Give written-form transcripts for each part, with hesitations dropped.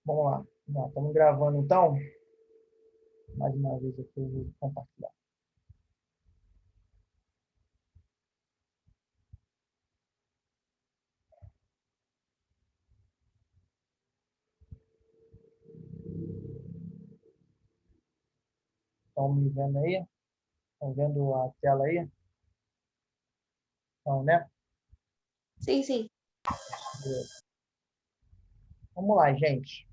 Vamos lá. Estamos gravando, então. Mais uma vez aqui eu vou compartilhar. Estão me vendo aí? Estão vendo a tela aí? Então, né? Sim, sim. Vamos lá, gente.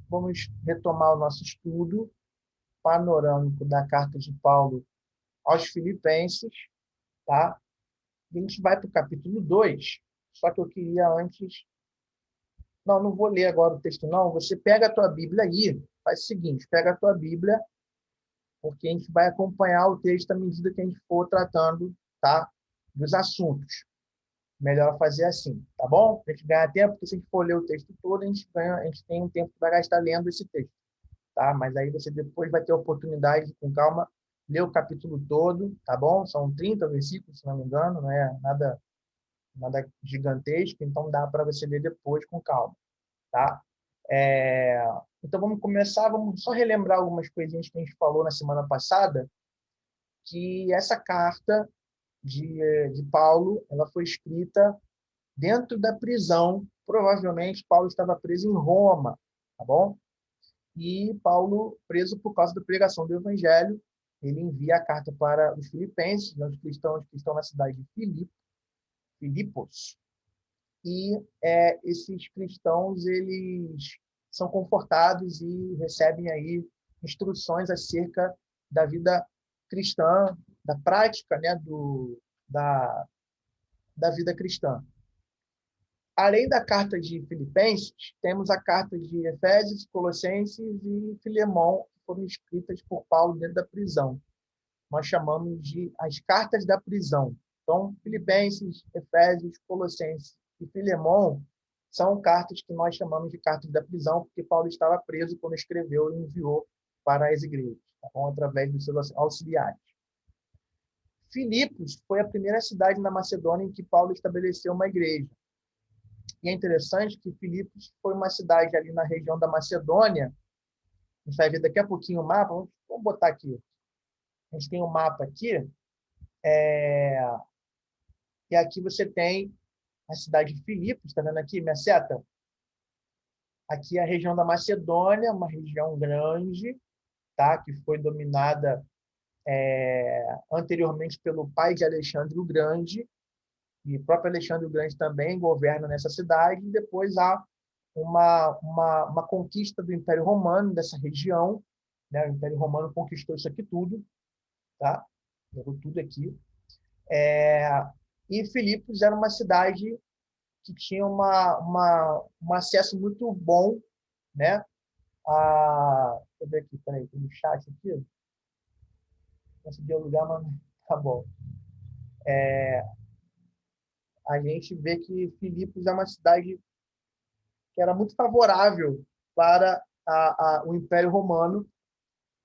Vamos retomar o nosso estudo panorâmico da carta de Paulo aos Filipenses, tá? A gente vai para o capítulo 2, só que eu queria antes... Não, não vou ler agora o texto, não. Você pega a tua Bíblia aí, faz o seguinte, pega a tua Bíblia, porque a gente vai acompanhar o texto à medida que a gente for tratando, tá? Dos assuntos. Melhor fazer assim, tá bom? Para a gente ganhar tempo, porque se a gente for ler o texto todo, a gente tem um tempo para gastar lendo esse texto, tá? Mas aí você depois vai ter a oportunidade, com calma, ler o capítulo todo, tá bom? São 30 versículos, se não me engano, não é nada gigantesco, então dá para você ler depois com calma, tá? É... Então vamos começar, vamos só relembrar algumas coisinhas que a gente falou na semana passada, que essa carta de Paulo, ela foi escrita dentro da prisão. Provavelmente Paulo estava preso em Roma, tá bom? E Paulo, preso por causa da pregação do evangelho, ele envia a carta para os filipenses, os cristãos que estão na cidade de Filipos. E esses cristãos, eles são confortados e recebem aí instruções acerca da vida cristã, da prática, né, da, da vida cristã. Além da carta de Filipenses, temos a carta de Efésios, Colossenses e Filemão, que foram escritas por Paulo dentro da prisão. Nós chamamos de as cartas da prisão. Então, Filipenses, Efésios, Colossenses e Filemão são cartas que nós chamamos de cartas da prisão, porque Paulo estava preso quando escreveu e enviou para as igrejas, tá bom? Através dos seus auxiliares. Filipos foi a primeira cidade na Macedônia em que Paulo estabeleceu uma igreja. E é interessante que Filipos foi uma cidade ali na região da Macedônia. A gente vai ver daqui a pouquinho o mapa. Vamos botar aqui. A gente tem um mapa aqui. E aqui você tem a cidade de Filipos. Está vendo aqui minha seta? Aqui é a região da Macedônia, uma região grande, tá? Que foi dominada anteriormente pelo pai de Alexandre o Grande. E o próprio Alexandre o Grande também governa nessa cidade. E depois há uma conquista do Império Romano dessa região, né? O Império Romano conquistou isso aqui tudo, tá? Levou tudo aqui. E Filipos era uma cidade que tinha um acesso muito bom, né? Deixa eu ver aqui, peraí, tem um chat aqui. Não consegui alugar, mas tá bom. A gente vê que Filipos é uma cidade que era muito favorável para o Império Romano,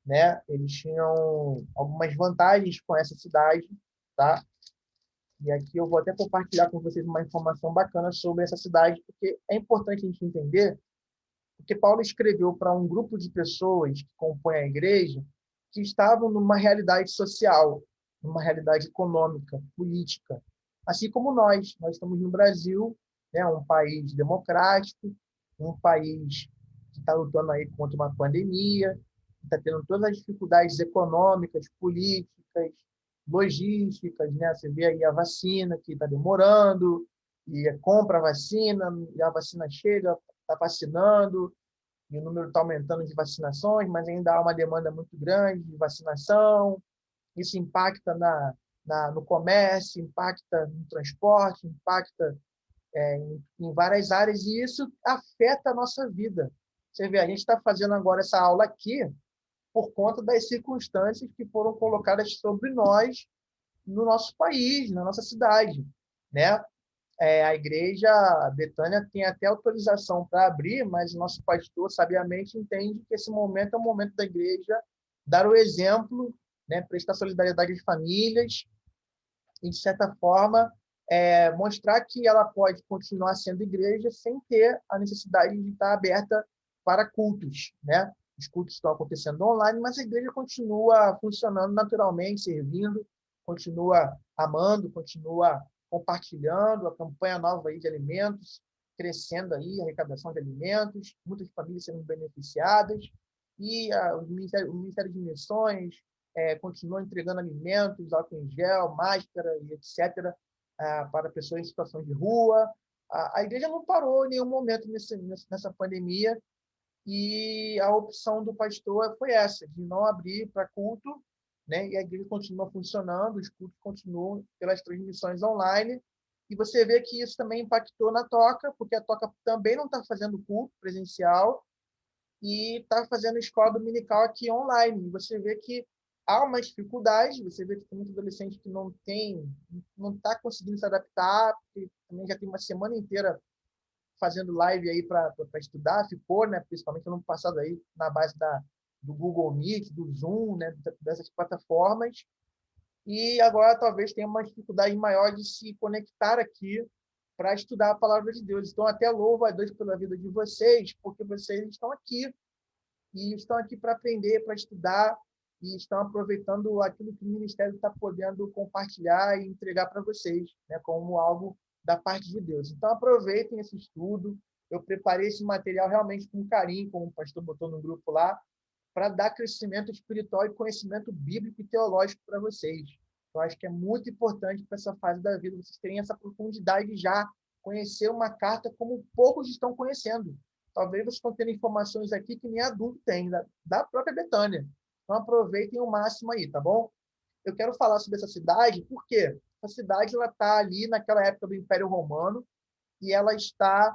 né? Eles tinham algumas vantagens com essa cidade, tá? E aqui eu vou até compartilhar com vocês uma informação bacana sobre essa cidade, porque é importante a gente entender, porque Paulo escreveu para um grupo de pessoas que compõem a igreja que estavam numa realidade social, numa realidade econômica, política, assim como nós estamos no Brasil, né, um país democrático, um país que está lutando aí contra uma pandemia, está tendo todas as dificuldades econômicas, políticas, logísticas, né? Você vê aí a vacina que está demorando, e compra a vacina, e a vacina chega, está vacinando, e o número está aumentando de vacinações, mas ainda há uma demanda muito grande de vacinação. Isso impacta no comércio, impacta no transporte, impacta em várias áreas, e isso afeta a nossa vida. Você vê, a gente está fazendo agora essa aula aqui por conta das circunstâncias que foram colocadas sobre nós no nosso país, na nossa cidade, né? A igreja Betânia tem até autorização para abrir, mas o nosso pastor sabiamente entende que esse momento é o momento da igreja dar o exemplo, né? Prestar solidariedade às famílias e, de certa forma, mostrar que ela pode continuar sendo igreja sem ter a necessidade de estar aberta para cultos, né? Os cultos estão acontecendo online, mas a igreja continua funcionando naturalmente, servindo, continua amando, continua compartilhando a campanha nova aí de alimentos, crescendo aí a arrecadação de alimentos, muitas famílias sendo beneficiadas, e o Ministério de Missões continua entregando alimentos, álcool em gel, máscara e etc., para pessoas em situação de rua. A igreja não parou em nenhum momento nessa pandemia, e a opção do pastor foi essa, de não abrir para culto, né? E a igreja continua funcionando, os cultos continuam pelas transmissões online, e você vê que isso também impactou na Toca, porque a Toca também não está fazendo culto presencial e está fazendo escola dominical aqui online. E você vê que há uma dificuldade, você vê que tem muito adolescente que não está conseguindo se adaptar, porque também já tem uma semana inteira fazendo live aí para estudar, ficou, né, principalmente no ano passado aí, na base do Google Meet, do Zoom, né, dessas plataformas, e agora talvez tenha uma dificuldade maior de se conectar aqui para estudar a palavra de Deus. Então, até louvo a Deus pela vida de vocês, porque vocês estão aqui, e estão aqui para aprender, para estudar, e estão aproveitando aquilo que o Ministério está podendo compartilhar e entregar para vocês, né, como algo da parte de Deus. Então, aproveitem esse estudo. Eu preparei esse material realmente com carinho, como o pastor botou no grupo lá, para dar crescimento espiritual e conhecimento bíblico e teológico para vocês. Eu acho que é muito importante para essa fase da vida vocês terem essa profundidade já, conhecer uma carta como poucos estão conhecendo. Talvez vocês estão tendo informações aqui que nem adulto tem, da própria Betânia. Então, aproveitem o máximo aí, tá bom? Eu quero falar sobre essa cidade, porque a cidade está ali naquela época do Império Romano, e ela está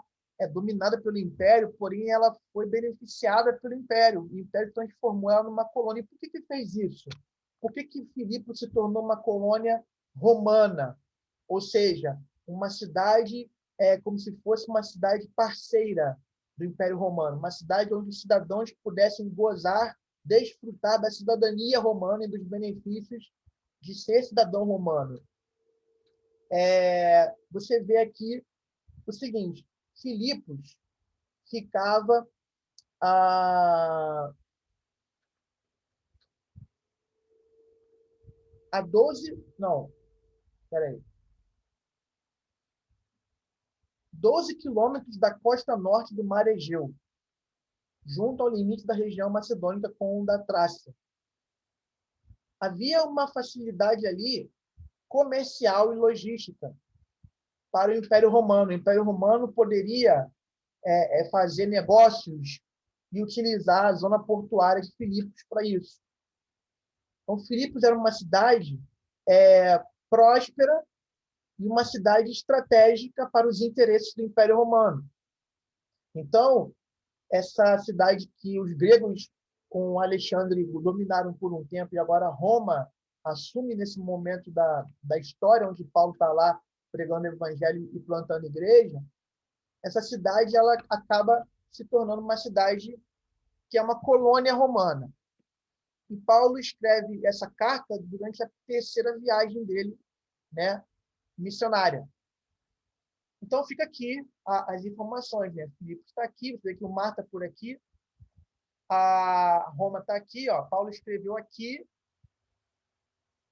dominada pelo Império, porém ela foi beneficiada pelo Império. O Império transformou ela numa colônia. Por que fez isso? Por que Filipe se tornou uma colônia romana? Ou seja, uma cidade como se fosse uma cidade parceira do Império Romano, uma cidade onde os cidadãos pudessem gozar, desfrutar da cidadania romana e dos benefícios de ser cidadão romano. Você vê aqui o seguinte: Filipos ficava a 12 quilômetros da costa norte do Mar Egeu, junto ao limite da região macedônica com o da Trácia. Havia uma facilidade ali comercial e logística para o Império Romano. O Império Romano poderia fazer negócios e utilizar a zona portuária de Filipos para isso. Então, Filipos era uma cidade próspera e uma cidade estratégica para os interesses do Império Romano. Então, essa cidade que os gregos, com Alexandre, dominaram por um tempo, e agora Roma assume nesse momento da história, onde Paulo está lá pregando o evangelho e plantando igreja, essa cidade ela acaba se tornando uma cidade que é uma colônia romana. E Paulo escreve essa carta durante a terceira viagem dele, né, missionária. Então, fica aqui as informações, né? Filipe está aqui, você vê que o Mar está por aqui, a Roma está aqui, ó. Paulo escreveu aqui,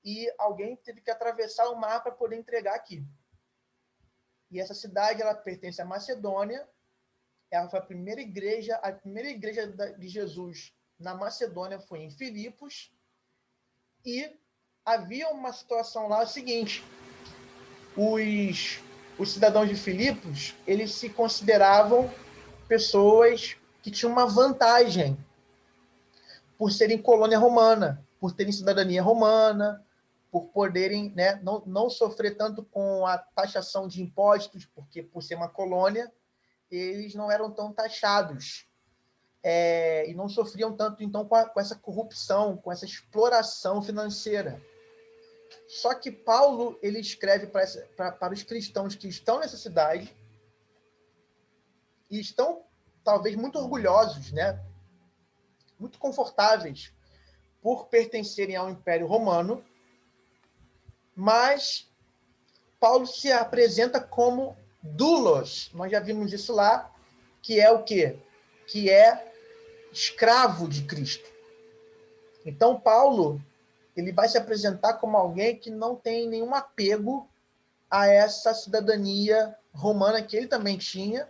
e alguém teve que atravessar o mar para poder entregar aqui. E essa cidade ela pertence à Macedônia. Ela foi a primeira igreja de Jesus na Macedônia foi em Filipos, e havia uma situação lá, o seguinte: os cidadãos de Filipos, eles se consideravam pessoas que tinham uma vantagem por serem colônia romana, por terem cidadania romana, por poderem, né, não sofrer tanto com a taxação de impostos, porque por ser uma colônia, eles não eram tão taxados. E não sofriam tanto, então, com essa corrupção, com essa exploração financeira. Só que Paulo ele escreve para os cristãos que estão nessa cidade e estão, talvez, muito orgulhosos, né? Muito confortáveis por pertencerem ao Império Romano, mas Paulo se apresenta como doulos. Nós já vimos isso lá, que é o quê? Que é escravo de Cristo. Então, Paulo, ele vai se apresentar como alguém que não tem nenhum apego a essa cidadania romana que ele também tinha,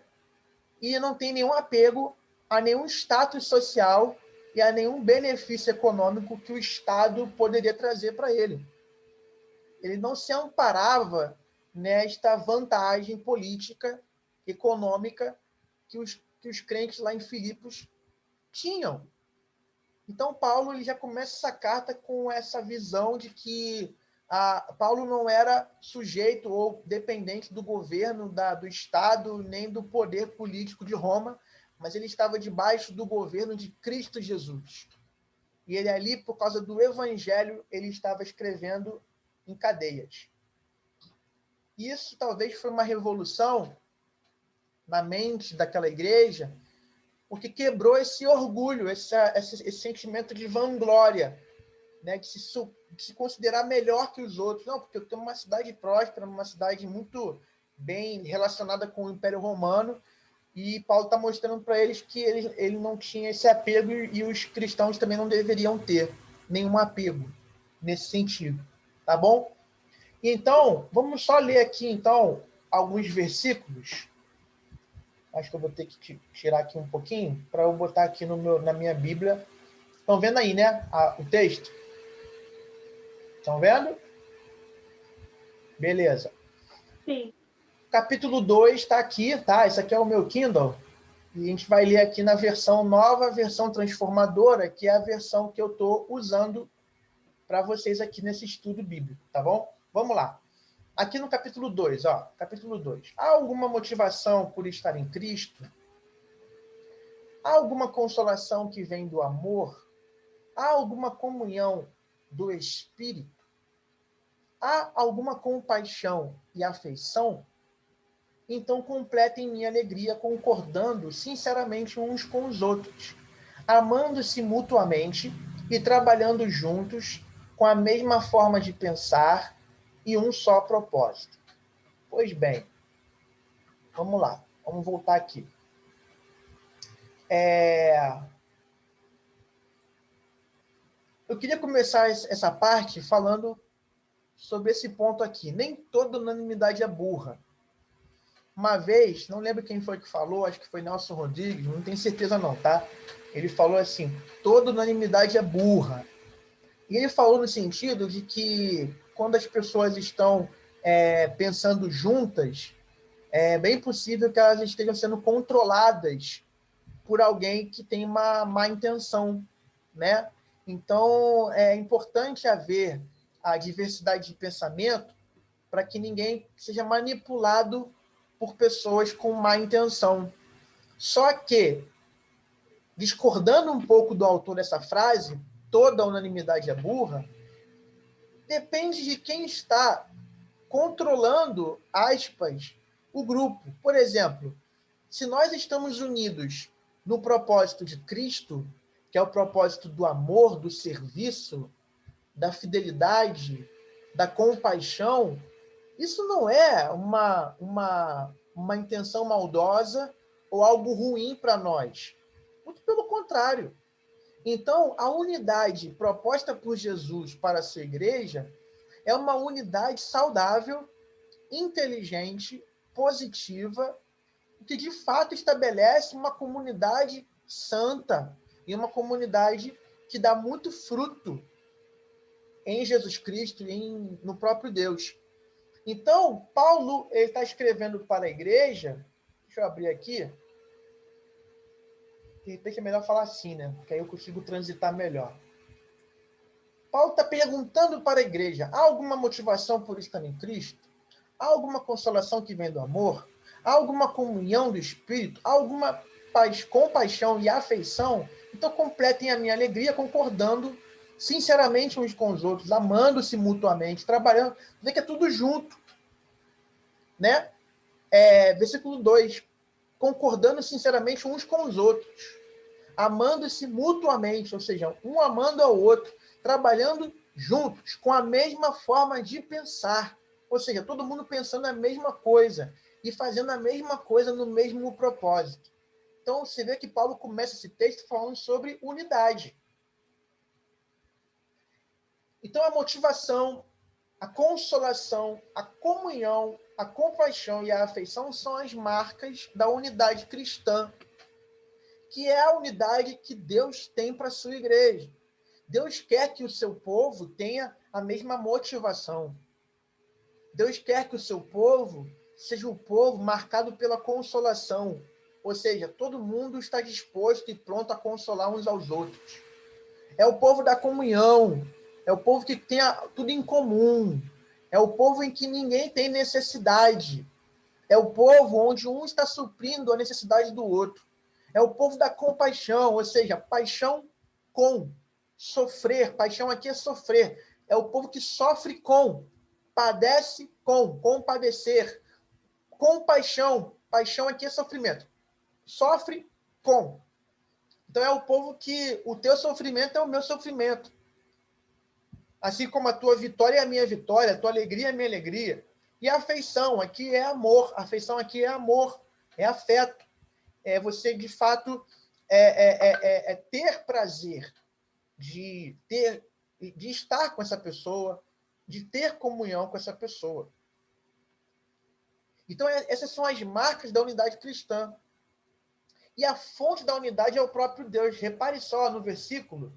e não tem nenhum apego a nenhum status social e a nenhum benefício econômico que o Estado poderia trazer para ele. Ele não se amparava nesta vantagem política, econômica que os crentes lá em Filipos tinham. Então, Paulo ele já começa essa carta com essa visão de que Paulo não era sujeito ou dependente do governo, do Estado, nem do poder político de Roma, mas ele estava debaixo do governo de Cristo Jesus. E ele ali, por causa do evangelho, ele estava escrevendo em cadeias. Isso talvez foi uma revolução na mente daquela igreja, porque quebrou esse orgulho, esse sentimento de vanglória, né, de se considerar melhor que os outros. Não, porque eu tenho uma cidade próspera, uma cidade muito bem relacionada com o Império Romano, e Paulo está mostrando para eles que ele não tinha esse apego, e os cristãos também não deveriam ter nenhum apego nesse sentido. Tá bom? Então, vamos só ler aqui, então, alguns versículos. Acho que eu vou ter que tirar aqui um pouquinho para eu botar aqui na minha Bíblia. Estão vendo aí, né? O texto? Estão vendo? Beleza. Sim. Capítulo 2 está aqui, tá? Esse aqui é o meu Kindle. E a gente vai ler aqui na versão nova, versão transformadora, que é a versão que eu estou usando para vocês aqui nesse estudo bíblico, tá bom? Vamos lá. Aqui no capítulo 2, ó. Capítulo 2. Há alguma motivação por estar em Cristo? Há alguma consolação que vem do amor? Há alguma comunhão do Espírito? Há alguma compaixão e afeição? Então completem minha alegria concordando sinceramente uns com os outros, amando-se mutuamente e trabalhando juntos com a mesma forma de pensar e um só propósito. Pois bem, vamos lá, vamos voltar aqui. Eu queria começar essa parte falando sobre esse ponto aqui. Nem toda unanimidade é burra. Uma vez, não lembro quem foi que falou, acho que foi Nelson Rodrigues, não tenho certeza não, tá? Ele falou assim, toda unanimidade é burra. E ele falou no sentido de que quando as pessoas estão pensando juntas, é bem possível que elas estejam sendo controladas por alguém que tem uma má intenção, né? Então, é importante haver a diversidade de pensamento para que ninguém seja manipulado por pessoas com má intenção. Só que, discordando um pouco do autor dessa frase, toda unanimidade é burra, depende de quem está controlando, aspas, o grupo. Por exemplo, se nós estamos unidos no propósito de Cristo, que é o propósito do amor, do serviço, da fidelidade, da compaixão, isso não é uma intenção maldosa ou algo ruim para nós. Muito pelo contrário. Então, a unidade proposta por Jesus para a sua igreja é uma unidade saudável, inteligente, positiva, que de fato estabelece uma comunidade santa e uma comunidade que dá muito fruto em Jesus Cristo e no próprio Deus. Então, Paulo está escrevendo para a igreja, deixa eu abrir aqui, de repente é melhor falar assim, né? Porque aí eu consigo transitar melhor. Paulo está perguntando para a igreja, há alguma motivação por estar em Cristo? Há alguma consolação que vem do amor? Há alguma comunhão do Espírito? Há alguma compaixão e afeição? Então completem a minha alegria concordando sinceramente uns com os outros, amando-se mutuamente, trabalhando, vê que é tudo junto, né? Versículo 2, concordando sinceramente uns com os outros, amando-se mutuamente, ou seja, um amando ao outro, trabalhando juntos, com a mesma forma de pensar. Ou seja, todo mundo pensando a mesma coisa e fazendo a mesma coisa no mesmo propósito. Então, você vê que Paulo começa esse texto falando sobre unidade. Então, a motivação, a consolação, a comunhão, a compaixão e a afeição são as marcas da unidade cristã, que é a unidade que Deus tem para a sua igreja. Deus quer que o seu povo tenha a mesma motivação. Deus quer que o seu povo seja um povo marcado pela consolação. Ou seja, todo mundo está disposto e pronto a consolar uns aos outros. É o povo da comunhão. É o povo que tem tudo em comum. É o povo em que ninguém tem necessidade. É o povo onde um está suprindo a necessidade do outro. É o povo da compaixão, ou seja, paixão com sofrer. Paixão aqui é sofrer. É o povo que sofre com, padece com, compadecer. Compaixão. Paixão aqui é sofrimento. Sofre com. Então é o povo que o teu sofrimento é o meu sofrimento. Assim como a tua vitória é a minha vitória, a tua alegria é a minha alegria. E a afeição aqui é amor. A afeição aqui é amor, é afeto. É você, de fato, ter prazer de estar com essa pessoa, de ter comunhão com essa pessoa. Então, essas são as marcas da unidade cristã. E a fonte da unidade é o próprio Deus. Repare só no versículo,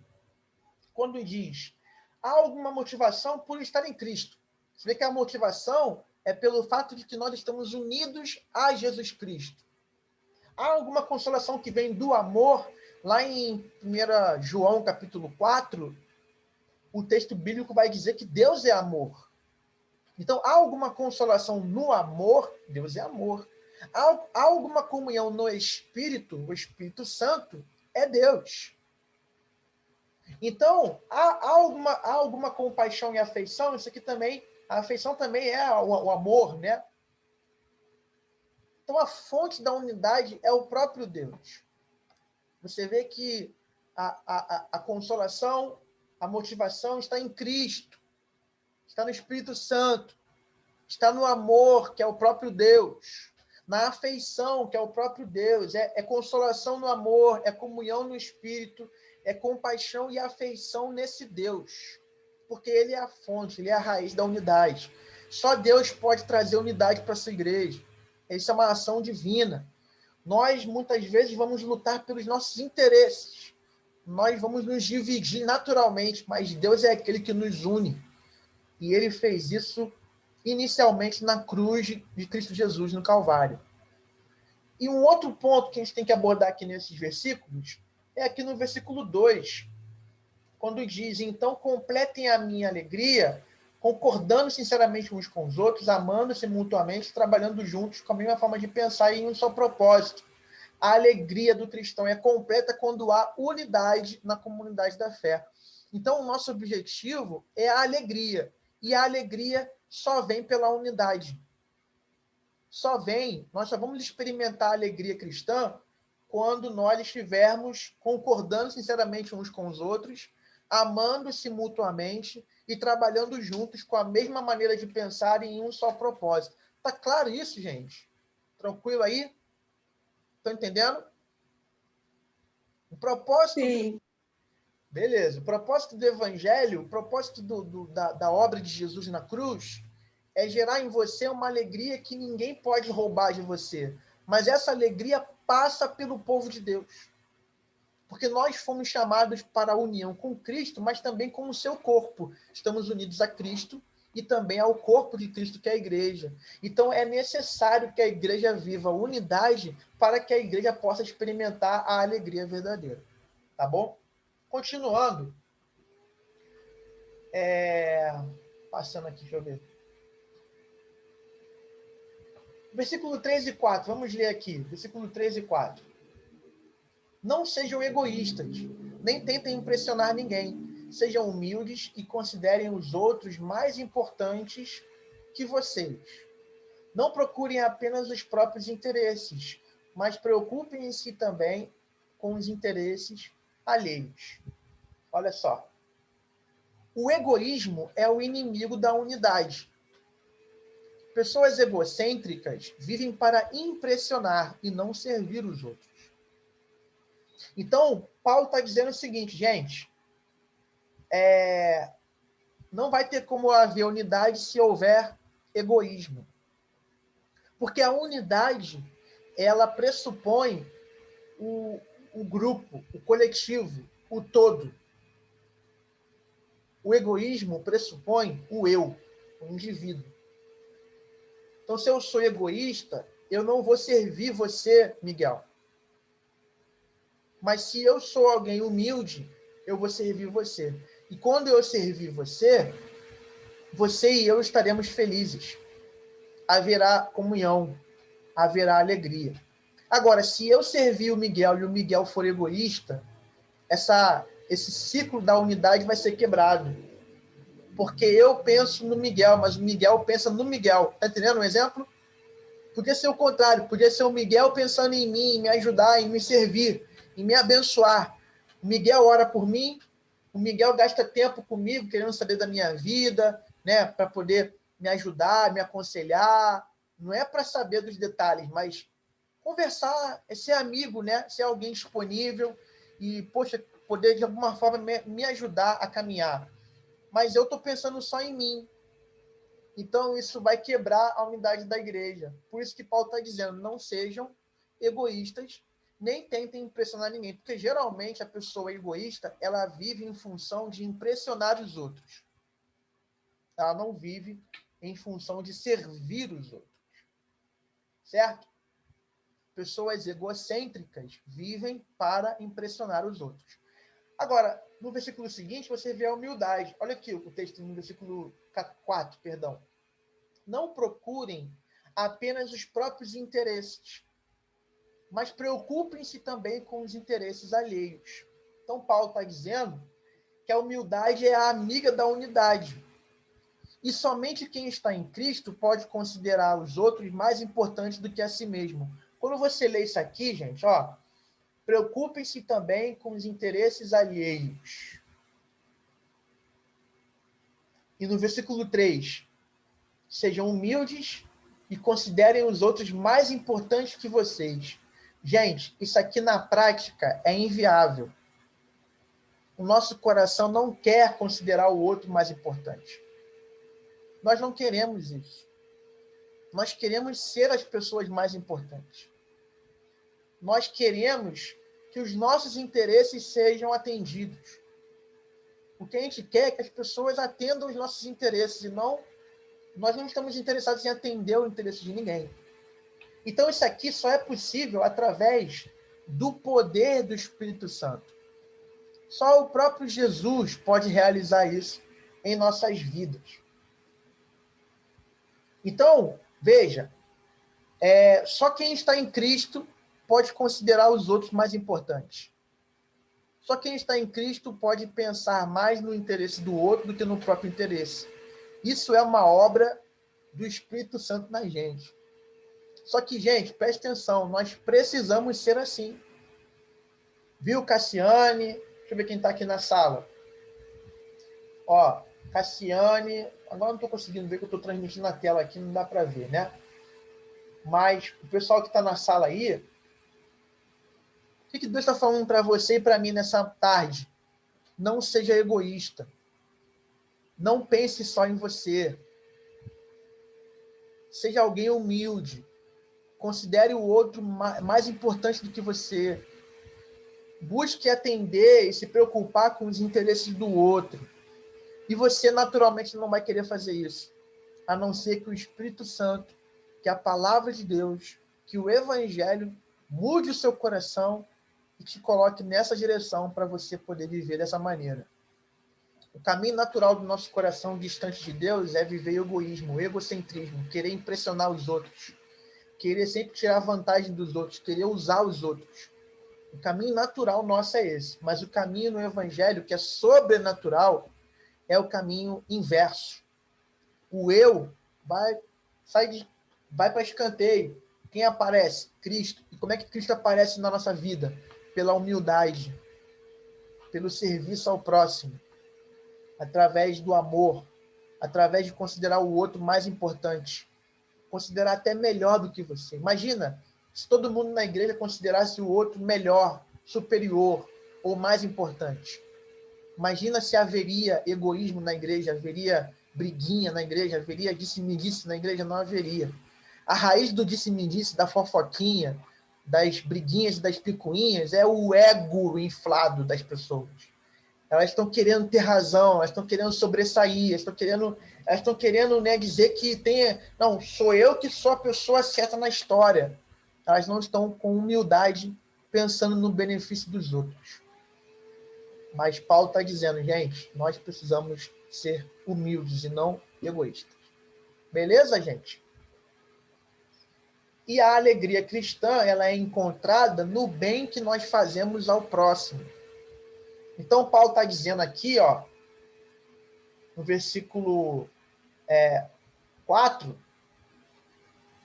quando diz: há alguma motivação por estar em Cristo. Você vê que a motivação é pelo fato de que nós estamos unidos a Jesus Cristo. Há alguma consolação que vem do amor. Lá em 1 João, capítulo 4, o texto bíblico vai dizer que Deus é amor. Então, há alguma consolação no amor? Deus é amor. Há alguma comunhão no Espírito? O Espírito Santo é Deus. Então, há alguma compaixão e afeição? Isso aqui também, a afeição também é o amor, né? Então, a fonte da unidade é o próprio Deus. Você vê que a consolação, a motivação está em Cristo, está no Espírito Santo, está no amor, que é o próprio Deus, na afeição, que é o próprio Deus. É consolação no amor, é comunhão no Espírito, é compaixão e afeição nesse Deus. Porque ele é a fonte, ele é a raiz da unidade. Só Deus pode trazer unidade para a sua igreja. Isso é uma ação divina. Nós, muitas vezes, vamos lutar pelos nossos interesses. Nós vamos nos dividir naturalmente, mas Deus é aquele que nos une. E ele fez isso inicialmente na cruz de Cristo Jesus, no Calvário. E um outro ponto que a gente tem que abordar aqui nesses versículos é aqui no versículo 2, quando diz: então completem a minha alegria, concordando sinceramente uns com os outros, amando-se mutuamente, trabalhando juntos com a mesma forma de pensar e em um só propósito. A alegria do cristão é completa quando há unidade na comunidade da fé. Então, o nosso objetivo é a alegria. E a alegria só vem pela unidade. Nós só vamos experimentar a alegria cristã quando nós estivermos concordando sinceramente uns com os outros, amando-se mutuamente e trabalhando juntos com a mesma maneira de pensar em um só propósito. Tá claro isso, gente? Tranquilo aí? Estão entendendo? O propósito Sim. Beleza. O propósito do evangelho, o propósito da obra de Jesus na cruz é gerar em você uma alegria que ninguém pode roubar de você. Mas essa alegria passa pelo povo de Deus. Porque nós fomos chamados para a união com Cristo, mas também com o seu corpo. Estamos unidos a Cristo e também ao corpo de Cristo, que é a igreja. Então é necessário que a igreja viva unidade para que a igreja possa experimentar a alegria verdadeira. Tá bom? Continuando, passando aqui, deixa eu ver. Versículo 3 e 4, vamos ler aqui. Versículo 3 e 4. Não sejam egoístas, nem tentem impressionar ninguém. Sejam humildes e considerem os outros mais importantes que vocês. Não procurem apenas os próprios interesses, mas preocupem-se também com os interesses alheios. Olha só. O egoísmo é o inimigo da unidade. Pessoas egocêntricas vivem para impressionar e não servir os outros. Então, Paulo está dizendo o seguinte, gente, não vai ter como haver unidade se houver egoísmo. Porque a unidade, ela pressupõe o grupo, o coletivo, o todo. O egoísmo pressupõe o eu, o indivíduo. Então, se eu sou egoísta, eu não vou servir você, Miguel. Mas se eu sou alguém humilde, eu vou servir você. E quando eu servir você, você e eu estaremos felizes. Haverá comunhão, haverá alegria. Agora, se eu servir o Miguel e o Miguel for egoísta, esse ciclo da unidade vai ser quebrado. Porque eu penso no Miguel, mas o Miguel pensa no Miguel. Está entendendo um exemplo? Podia ser o contrário. Podia ser o Miguel pensando em mim, em me ajudar, em me servir, em me abençoar. O Miguel ora por mim, o Miguel gasta tempo comigo, querendo saber da minha vida, né, para poder me ajudar, me aconselhar. Não é para saber dos detalhes, mas conversar, é ser amigo, né? Ser alguém disponível e, poxa, poder de alguma forma me ajudar a caminhar. Mas eu estou pensando só em mim. Então, isso vai quebrar a unidade da igreja. Por isso que Paulo está dizendo, não sejam egoístas, nem tentem impressionar ninguém. Porque, geralmente, a pessoa egoísta, ela vive em função de impressionar os outros. Ela não vive em função de servir os outros. Certo? Pessoas egocêntricas vivem para impressionar os outros. Agora, no versículo seguinte, você vê a humildade. Olha aqui o texto no versículo 4, perdão. Não procurem apenas os próprios interesses, mas preocupem-se também com os interesses alheios. Então, Paulo está dizendo que a humildade é a amiga da unidade. E somente quem está em Cristo pode considerar os outros mais importantes do que a si mesmo. Quando você lê isso aqui, gente, ó, preocupem-se também com os interesses alheios. E no versículo 3, sejam humildes e considerem os outros mais importantes que vocês. Gente, isso aqui na prática é inviável. O nosso coração não quer considerar o outro mais importante. Nós não queremos isso. Nós queremos ser as pessoas mais importantes. Nós queremos que os nossos interesses sejam atendidos. O que a gente quer é que as pessoas atendam os nossos interesses e não... Nós não estamos interessados em atender o interesse de ninguém. Então, isso aqui só é possível através do poder do Espírito Santo. Só o próprio Jesus pode realizar isso em nossas vidas. Então, veja, só quem está em Cristo pode considerar os outros mais importantes. Só quem está em Cristo pode pensar mais no interesse do outro do que no próprio interesse. Isso é uma obra do Espírito Santo na gente. Só que, gente, preste atenção, nós precisamos ser assim. Viu, Cassiane? Deixa eu ver quem está aqui na sala. Ó, Cassiane, agora não estou conseguindo ver que eu estou transmitindo na tela aqui, não dá para ver, né? Mas o pessoal que está na sala aí, o que Deus está falando para você e para mim nessa tarde? Não seja egoísta. Não pense só em você. Seja alguém humilde. Considere o outro mais importante do que você. Busque atender e se preocupar com os interesses do outro. E você, naturalmente, não vai querer fazer isso. A não ser que o Espírito Santo, que a palavra de Deus, que o Evangelho mude o seu coração e te coloque nessa direção para você poder viver dessa maneira. O caminho natural do nosso coração distante de Deus é viver egoísmo, egocentrismo, querer impressionar os outros, querer sempre tirar vantagem dos outros, querer usar os outros. O caminho natural nosso é esse, mas o caminho no Evangelho, que é sobrenatural, é o caminho inverso. O eu vai para escanteio. Quem aparece? Cristo. E como é que Cristo aparece na nossa vida? Pela humildade, pelo serviço ao próximo, através do amor, através de considerar o outro mais importante. considerar até melhor do que você. Imagina se todo mundo na igreja considerasse o outro melhor, superior ou mais importante. Imagina se haveria egoísmo na igreja, haveria briguinha na igreja, haveria disse-me-disse na igreja, não haveria. A raiz do disse-me-disse, da fofoquinha, das briguinhas e das picuinhas é o ego inflado das pessoas. Elas estão querendo ter razão, elas estão querendo sobressair, elas estão querendo, né, dizer que não, sou eu que sou a pessoa certa na história. Elas não estão com humildade pensando no benefício dos outros. Mas Paulo está dizendo, gente, nós precisamos ser humildes e não egoístas. Beleza, gente? E a alegria cristã, ela é encontrada no bem que nós fazemos ao próximo. Então, Paulo está dizendo aqui, ó, no versículo 4,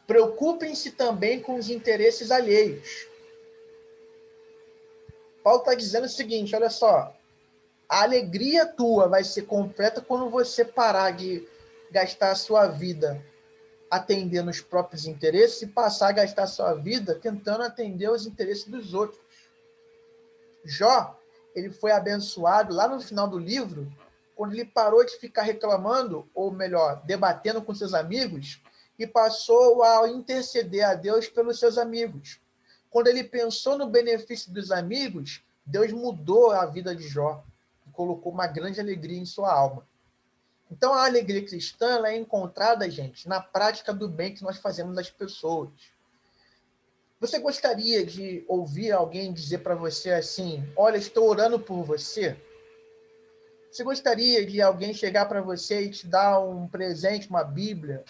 preocupem-se também com os interesses alheios. Paulo está dizendo o seguinte, olha só, a alegria tua vai ser completa quando você parar de gastar a sua vida atendendo os próprios interesses e passar a gastar a sua vida tentando atender os interesses dos outros. Jó, ele foi abençoado lá no final do livro, quando ele parou de ficar reclamando, ou melhor, debatendo com seus amigos, e passou a interceder a Deus pelos seus amigos. Quando ele pensou no benefício dos amigos, Deus mudou a vida de Jó e colocou uma grande alegria em sua alma. Então, a alegria cristã ela é encontrada, gente, na prática do bem que nós fazemos às pessoas. Você gostaria de ouvir alguém dizer para você assim, olha, estou orando por você? Você gostaria de alguém chegar para você e te dar um presente, uma Bíblia?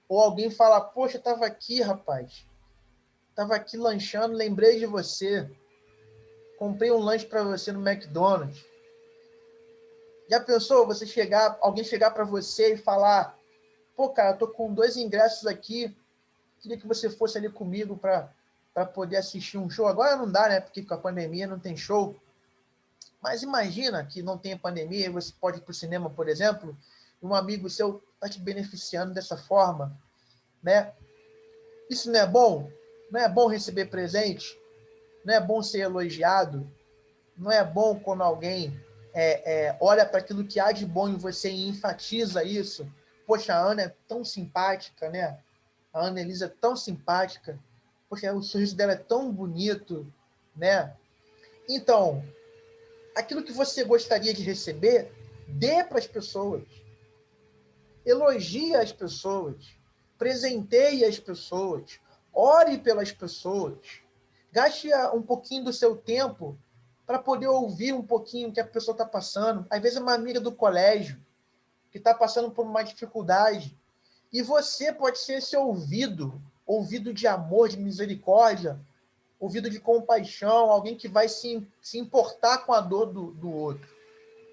Ou alguém falar, poxa, estava aqui, rapaz. Estava aqui lanchando, lembrei de você. Comprei um lanche para você no McDonald's. Já pensou alguém chegar para você e falar, pô, cara, estou com 2 ingressos aqui, queria que você fosse ali comigo para poder assistir um show. Agora não dá, né? Porque com a pandemia não tem show. Mas imagina que não tenha pandemia, você pode ir para o cinema, por exemplo, e um amigo seu está te beneficiando dessa forma, né? Isso não é bom? Não é bom receber presente? Não é bom ser elogiado? Não é bom quando alguém olha para aquilo que há de bom em você e enfatiza isso? Poxa, a Ana é tão simpática, né? A Ana Elisa é tão simpática. Poxa, o sorriso dela é tão bonito, né? Então, aquilo que você gostaria de receber, dê para as pessoas. Elogie as pessoas. Presenteie as pessoas. Ore pelas pessoas. Gaste um pouquinho do seu tempo para poder ouvir um pouquinho o que a pessoa está passando. Às vezes é uma amiga do colégio que está passando por uma dificuldade. E você pode ser esse ouvido de amor, de misericórdia, ouvido de compaixão, alguém que vai se importar com a dor do outro,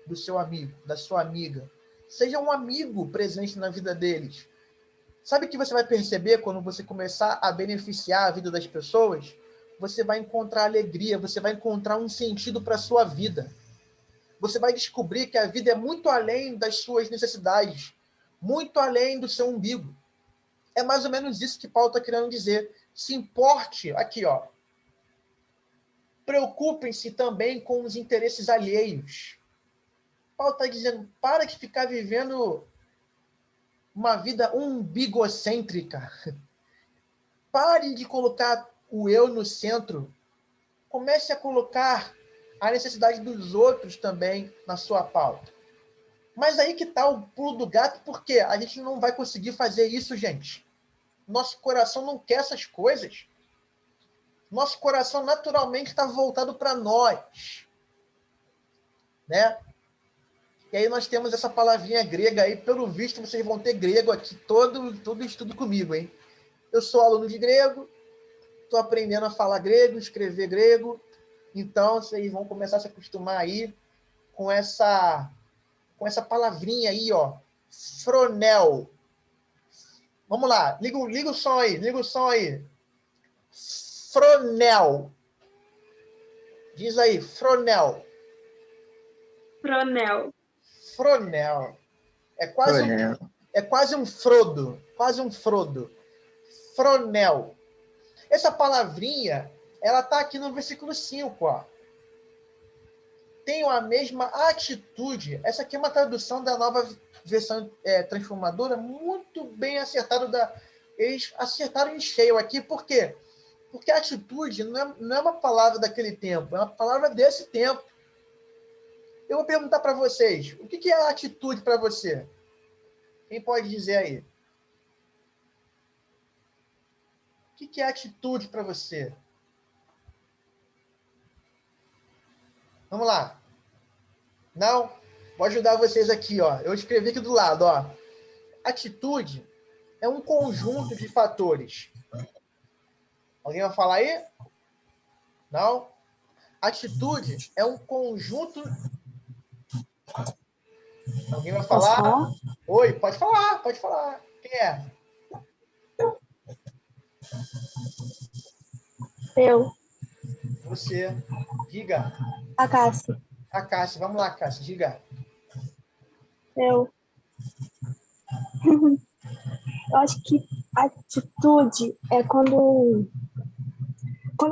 do seu amigo, da sua amiga. Seja um amigo presente na vida deles. Sabe o que você vai perceber quando você começar a beneficiar a vida das pessoas? Você vai encontrar alegria, você vai encontrar um sentido para a sua vida. Você vai descobrir que a vida é muito além das suas necessidades, muito além do seu umbigo. É mais ou menos isso que Paulo está querendo dizer. Se importe, aqui, ó. Preocupem-se também com os interesses alheios. Paulo está dizendo, para de ficar vivendo uma vida umbigocêntrica. Pare de colocar o eu no centro. Comece a colocar a necessidade dos outros também na sua pauta. Mas aí que está o pulo do gato, porque a gente não vai conseguir fazer isso, gente. Nosso coração não quer essas coisas. Nosso coração naturalmente está voltado para nós. Né? E aí nós temos essa palavrinha grega aí, pelo visto vocês vão ter grego aqui todo estudo comigo, hein? Eu sou aluno de grego, estou aprendendo a falar grego, escrever grego, então vocês vão começar a se acostumar aí com essa palavrinha aí, ó, fronel. Vamos lá, liga o som aí. Fronel. Diz aí, fronel. Fronel. Fronel. É quase um Frodo. quase um Frodo. Fronel. Essa palavrinha, ela está aqui no versículo 5, ó. Tenham a mesma atitude. Essa aqui é uma tradução da nova versão transformadora, muito bem acertada. Eles acertaram em cheio aqui. Por quê? Porque atitude não é uma palavra daquele tempo, é uma palavra desse tempo. Eu vou perguntar para vocês, o que é atitude para você? Quem pode dizer aí? O que é atitude para você? Vamos lá. Não? Vou ajudar vocês aqui, ó. Eu escrevi aqui do lado, ó. Atitude é um conjunto de fatores. Alguém vai falar aí? Não? Atitude é um conjunto. Alguém vai falar? Posso falar? Oi, pode falar, pode falar. Quem é? Eu, Você. Diga. a Cássia. A Cássia. Vamos lá, Cássia. Diga. Eu. Eu acho que atitude é quando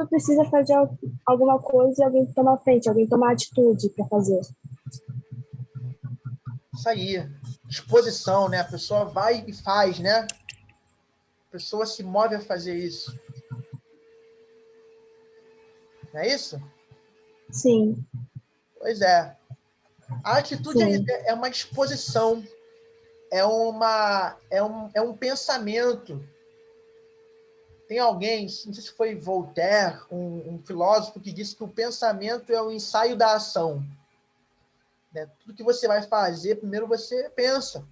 precisa fazer alguma coisa e alguém toma frente, alguém toma atitude para fazer. Isso aí. Disposição, né? A pessoa vai e faz, né? A pessoa se move a fazer isso. Não é isso? Sim. Pois é. A atitude Sim. é uma disposição, é um pensamento. Tem alguém, não sei se foi Voltaire, um filósofo, que disse que o pensamento é o ensaio da ação. Né? Tudo que você vai fazer, primeiro você pensa.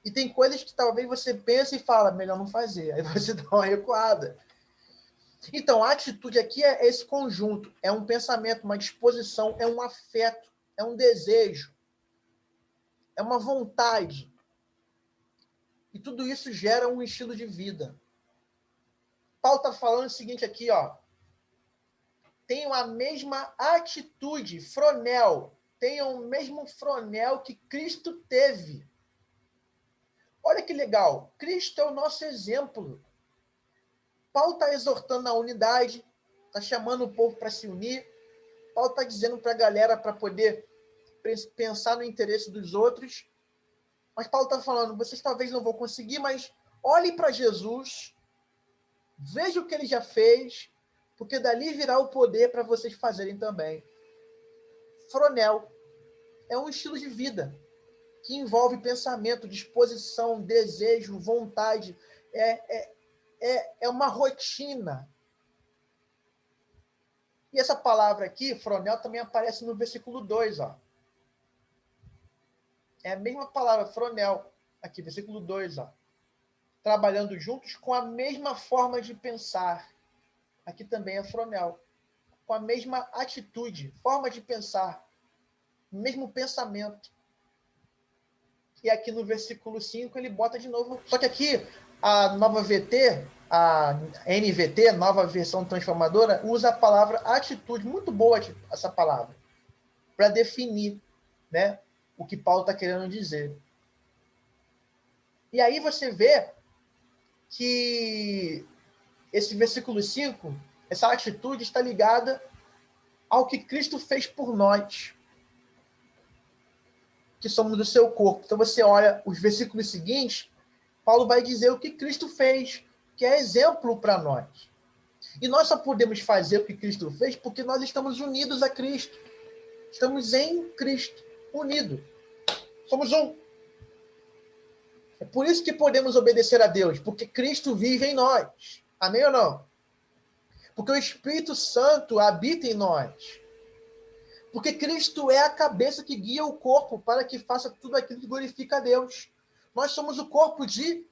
E tem coisas que talvez você pense e fala, melhor não fazer. Aí você dá uma recuada. Então, a atitude aqui é esse conjunto. É um pensamento, uma disposição, é um afeto, é um desejo, é uma vontade. E tudo isso gera um estilo de vida. Paulo está falando o seguinte aqui, ó. Tenham a mesma atitude, fronel. Tenham o mesmo fronel que Cristo teve. Olha que legal. Cristo é o nosso exemplo. Paulo está exortando a unidade, está chamando o povo para se unir. Paulo está dizendo para a galera para poder pensar no interesse dos outros. Mas Paulo está falando, vocês talvez não vão conseguir, mas olhem para Jesus, vejam o que ele já fez, porque dali virá o poder para vocês fazerem também. Fronel é um estilo de vida que envolve pensamento, disposição, desejo, vontade. É uma rotina. E essa palavra aqui, fronel, também aparece no versículo 2. Ó. É a mesma palavra, fronel, aqui, versículo 2. Ó. Trabalhando juntos com a mesma forma de pensar. Aqui também é fronel. Com a mesma atitude, forma de pensar, mesmo pensamento. E aqui no versículo 5 ele bota de novo. Só que aqui a nova VT, a NVT, nova versão transformadora, usa a palavra atitude. Muito boa essa palavra. Para definir, né, o que Paulo está querendo dizer. E aí você vê que esse versículo 5, essa atitude está ligada ao que Cristo fez por nós, que somos do seu corpo. Então você olha os versículos seguintes, Paulo vai dizer o que Cristo fez, que é exemplo para nós. E nós só podemos fazer o que Cristo fez porque nós estamos unidos a Cristo. Estamos em Cristo, unidos. Somos um. É por isso que podemos obedecer a Deus, porque Cristo vive em nós. Amém ou não? Porque o Espírito Santo habita em nós. Porque Cristo é a cabeça que guia o corpo para que faça tudo aquilo que glorifica a Deus. Nós somos o corpo de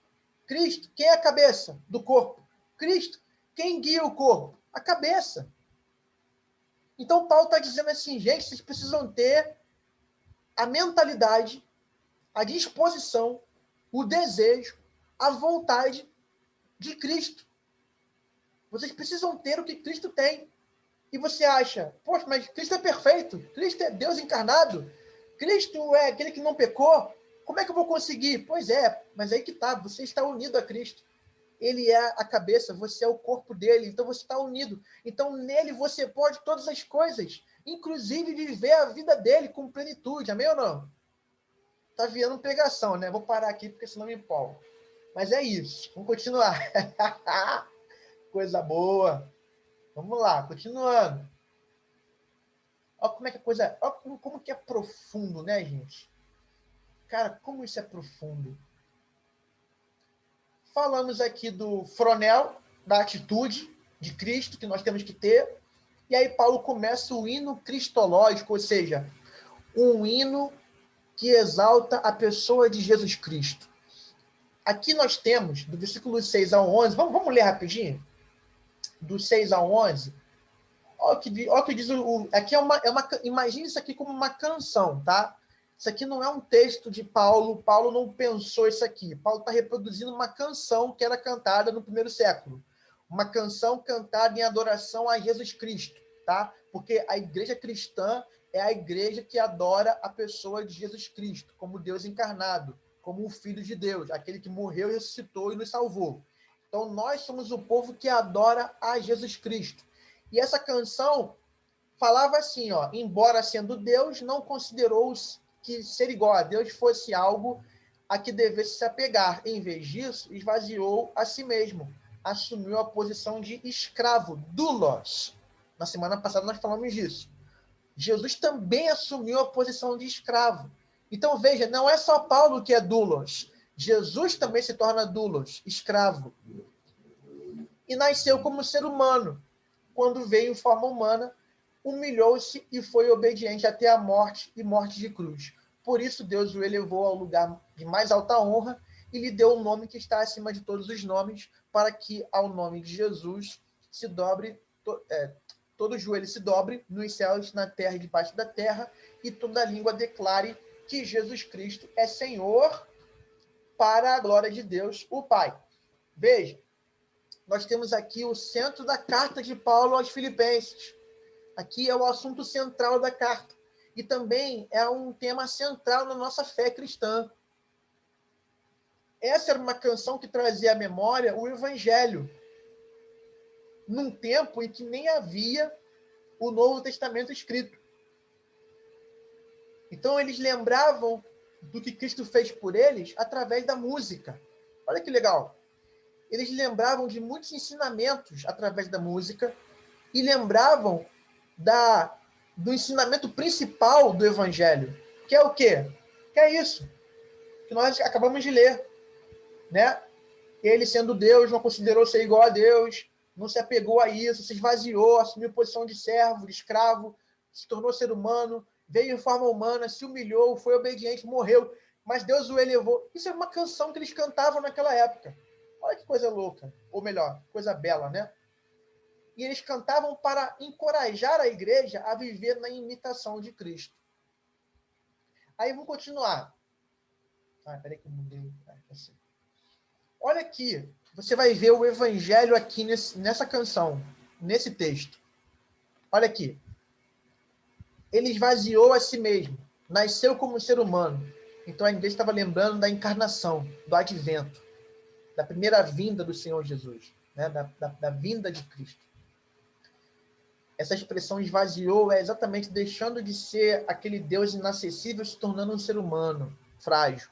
Cristo. Quem é a cabeça do corpo? Cristo. Quem guia o corpo? A cabeça. Então, Paulo está dizendo assim, gente, vocês precisam ter a mentalidade, a disposição, o desejo, a vontade de Cristo. Vocês precisam ter o que Cristo tem. E você acha, poxa, mas Cristo é perfeito, Cristo é Deus encarnado, Cristo é aquele que não pecou. Como é que eu vou conseguir? Pois é, mas aí que tá, você está unido a Cristo. Ele é a cabeça, você é o corpo dele, então você está unido. Então nele você pode todas as coisas, inclusive viver a vida dele com plenitude, amém ou não? Tá virando pregação, né? Vou parar aqui porque senão me empolgo. Mas é isso, vamos continuar. Coisa boa. Vamos lá, continuando. Olha como é que a coisa. Olha como que é profundo, né, gente? Cara, como isso é profundo. Falamos aqui do fronel, da atitude de Cristo que nós temos que ter. E aí Paulo começa o hino cristológico, ou seja, um hino que exalta a pessoa de Jesus Cristo. Aqui nós temos, do versículo 6 ao 11, vamos ler rapidinho? Do 6 ao 11. Olha o que diz aqui imagine isso aqui como uma canção, tá? Isso aqui não é um texto de Paulo. Paulo não pensou isso aqui. Paulo está reproduzindo uma canção que era cantada no primeiro século. Uma canção cantada em adoração a Jesus Cristo, tá? Porque a igreja cristã é a igreja que adora a pessoa de Jesus Cristo, como Deus encarnado, como o Filho de Deus, aquele que morreu, ressuscitou e nos salvou. Então, nós somos o povo que adora a Jesus Cristo. E essa canção falava assim, ó, embora sendo Deus, não considerou que ser igual a Deus fosse algo a que devesse se apegar. Em vez disso, esvaziou a si mesmo, assumiu a posição de escravo, doulos. Na semana passada nós falamos disso. Jesus também assumiu a posição de escravo. Então, veja, não é só Paulo que é doulos. Jesus também se torna doulos, escravo. E nasceu como ser humano. Quando veio em forma humana, humilhou-se e foi obediente até a morte e morte de cruz. Por isso, Deus o elevou ao lugar de mais alta honra e lhe deu um nome que está acima de todos os nomes, para que ao nome de Jesus se dobre, todo joelho se dobre nos céus, na terra e debaixo da terra, e toda língua declare que Jesus Cristo é Senhor, para a glória de Deus, o Pai. Veja, nós temos aqui o centro da carta de Paulo aos Filipenses. Aqui é o assunto central da carta. E também é um tema central na nossa fé cristã. Essa era uma canção que trazia à memória o Evangelho, num tempo em que nem havia o Novo Testamento escrito. Então, eles lembravam do que Cristo fez por eles através da música. Olha que legal. Eles lembravam de muitos ensinamentos através da música e lembravam do ensinamento principal do Evangelho, que é o quê? Que é isso que nós acabamos de ler, né? Ele, sendo Deus, não considerou ser igual a Deus, não se apegou a isso, se esvaziou, assumiu posição de servo, de escravo, se tornou ser humano, veio em forma humana, se humilhou, foi obediente, morreu, mas Deus o elevou. Isso é uma canção que eles cantavam naquela época. Olha que coisa louca, ou melhor, coisa bela, né? E eles cantavam para encorajar a igreja a viver na imitação de Cristo. Aí vamos continuar. Peraí que eu mudei. Assim. Olha aqui, você vai ver o evangelho aqui nessa canção, nesse texto. Olha aqui. Ele esvaziou a si mesmo, nasceu como ser humano. Então a igreja estava lembrando da encarnação, do advento, da primeira vinda do Senhor Jesus, né? da vinda de Cristo. Essa expressão esvaziou é exatamente deixando de ser aquele Deus inacessível, se tornando um ser humano frágil.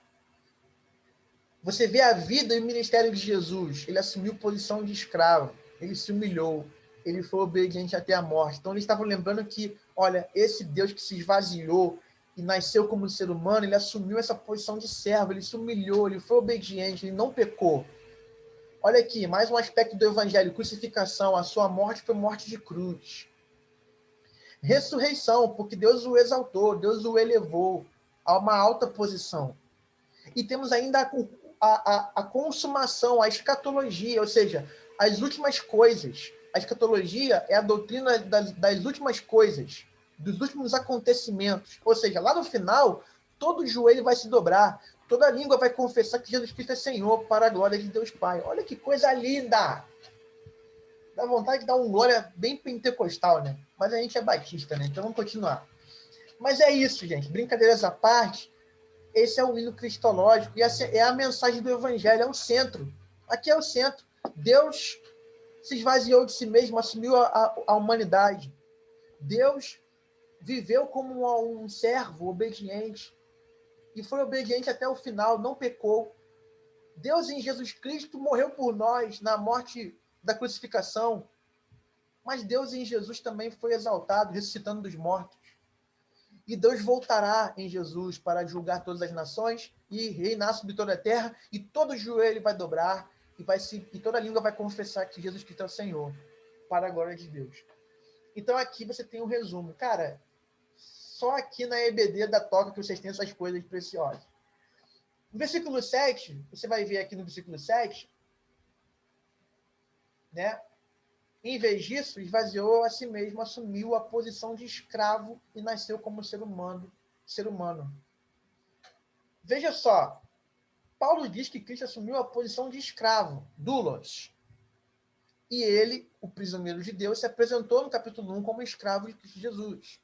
Você vê a vida e o ministério de Jesus. Ele assumiu posição de escravo, ele se humilhou, ele foi obediente até a morte. Então eles estavam lembrando que, olha, esse Deus que se esvaziou e nasceu como ser humano, ele assumiu essa posição de servo, ele se humilhou, ele foi obediente, ele não pecou. Olha aqui, mais um aspecto do evangelho, crucificação, a sua morte foi morte de cruz. Ressurreição, porque Deus o exaltou, Deus o elevou a uma alta posição. E temos ainda a consumação, a escatologia, ou seja, as últimas coisas. A escatologia é a doutrina das últimas coisas, dos últimos acontecimentos. Ou seja, lá no final, todo joelho vai se dobrar, toda língua vai confessar que Jesus Cristo é Senhor para a glória de Deus Pai. Olha que coisa linda! Dá vontade de dar um glória bem pentecostal, né? Mas a gente é batista, né? Então vamos continuar. Mas é isso, gente. Brincadeiras à parte. Esse é o hino cristológico, e essa é a mensagem do evangelho, é o centro. Aqui é o centro. Deus se esvaziou de si mesmo, assumiu a humanidade. Deus viveu como um servo obediente, e foi obediente até o final, não pecou. Deus em Jesus Cristo morreu por nós na morte da crucificação, mas Deus em Jesus também foi exaltado, ressuscitando dos mortos. E Deus voltará em Jesus para julgar todas as nações e reinar sobre toda a terra, e todo joelho vai dobrar, e toda língua vai confessar que Jesus Cristo é o Senhor, para a glória de Deus. Então aqui você tem um resumo. Cara, só aqui na EBD da Toca que vocês têm essas coisas preciosas. No versículo 7, você vai ver aqui no versículo 7, né? Em vez disso, esvaziou a si mesmo, assumiu a posição de escravo e nasceu como ser humano. Veja só, Paulo diz que Cristo assumiu a posição de escravo, doulos. E ele, o prisioneiro de Deus, se apresentou no capítulo 1 como escravo de Cristo Jesus.